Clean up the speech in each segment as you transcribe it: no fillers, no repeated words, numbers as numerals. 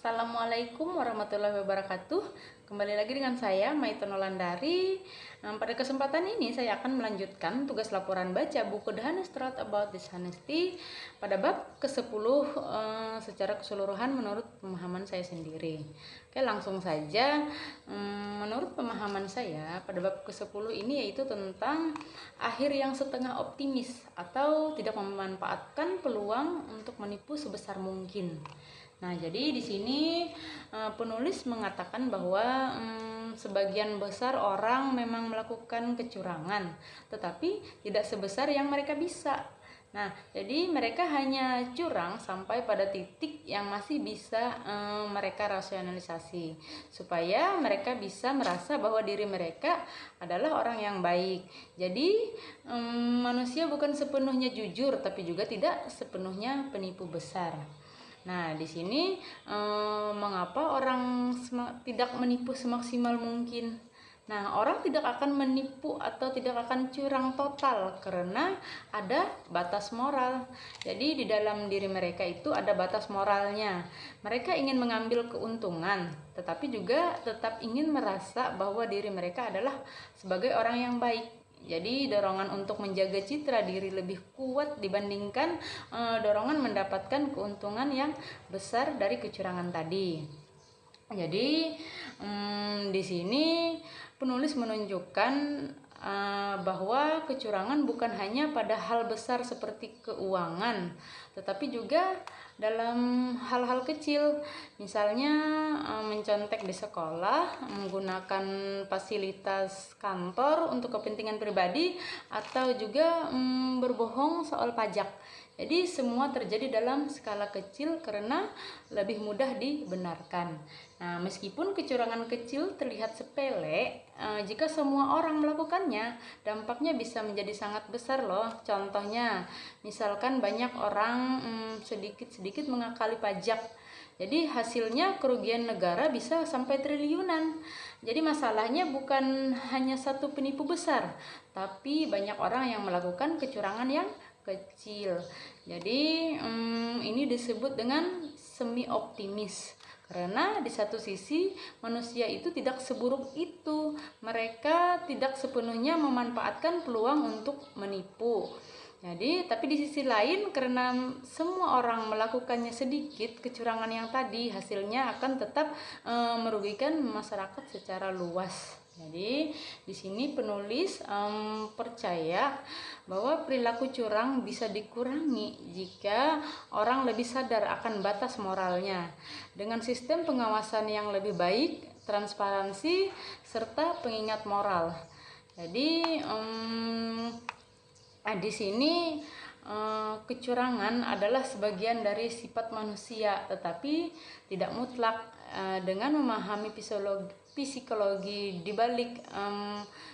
Assalamualaikum warahmatullahi wabarakatuh. Kembali lagi dengan saya, Maito Nolandari. Pada kesempatan ini saya akan melanjutkan tugas laporan baca buku The Honest Truth About Dishonesty pada bab ke-10 secara keseluruhan menurut pemahaman saya sendiri. Oke, langsung saja. Menurut pemahaman saya pada bab ke-10 ini yaitu tentang akhir yang setengah optimis atau tidak memanfaatkan peluang untuk menipu sebesar mungkin. Nah, jadi di sini penulis mengatakan bahwa sebagian besar orang memang melakukan kecurangan, tetapi tidak sebesar yang mereka bisa. Nah, jadi mereka hanya curang sampai pada titik yang masih bisa mereka rasionalisasi, supaya mereka bisa merasa bahwa diri mereka adalah orang yang baik. Jadi manusia bukan sepenuhnya jujur, tapi juga tidak sepenuhnya penipu besar. Nah, di sini mengapa orang tidak menipu semaksimal mungkin? Nah, orang tidak akan menipu atau tidak akan curang total karena ada batas moral. Jadi di dalam diri mereka itu ada batas moralnya. Mereka ingin mengambil keuntungan, tetapi juga tetap ingin merasa bahwa diri mereka adalah sebagai orang yang baik. Jadi dorongan untuk menjaga citra diri lebih kuat dibandingkan dorongan mendapatkan keuntungan yang besar dari kecurangan tadi. Jadi di sini penulis menunjukkan bahwa kecurangan bukan hanya pada hal besar seperti keuangan, tetapi juga dalam hal-hal kecil, misalnya mencontek di sekolah, menggunakan fasilitas kantor untuk kepentingan pribadi, atau juga berbohong soal pajak. Jadi semua terjadi dalam skala kecil karena lebih mudah dibenarkan. Nah, meskipun kecurangan kecil terlihat sepele, jika semua orang melakukannya, dampaknya bisa menjadi sangat besar loh. Contohnya, misalkan banyak orang sedikit-sedikit mengakali pajak. Jadi hasilnya kerugian negara bisa sampai triliunan. Jadi masalahnya bukan hanya satu penipu besar, tapi banyak orang yang melakukan kecurangan yang kecil. Jadi ini disebut dengan semi optimis. Karena di satu sisi manusia itu tidak seburuk itu. Mereka tidak sepenuhnya memanfaatkan peluang untuk menipu. Jadi, tapi di sisi lain karena semua orang melakukannya sedikit, kecurangan yang tadi hasilnya akan tetap merugikan masyarakat secara luas. Jadi di sini penulis percaya bahwa perilaku curang bisa dikurangi jika orang lebih sadar akan batas moralnya dengan sistem pengawasan yang lebih baik, transparansi, serta pengingat moral. Jadi di sini kecurangan adalah sebagian dari sifat manusia, tetapi tidak mutlak. Dengan memahami psikologi di balik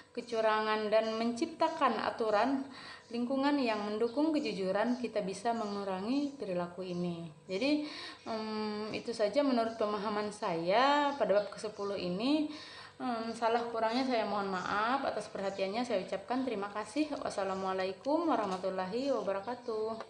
kecurangan dan menciptakan aturan lingkungan yang mendukung kejujuran, kita bisa mengurangi perilaku ini. Jadi itu saja menurut pemahaman saya pada bab ke-10 ini. Salah kurangnya saya mohon maaf. Atas perhatiannya saya ucapkan terima kasih. Wassalamualaikum warahmatullahi wabarakatuh.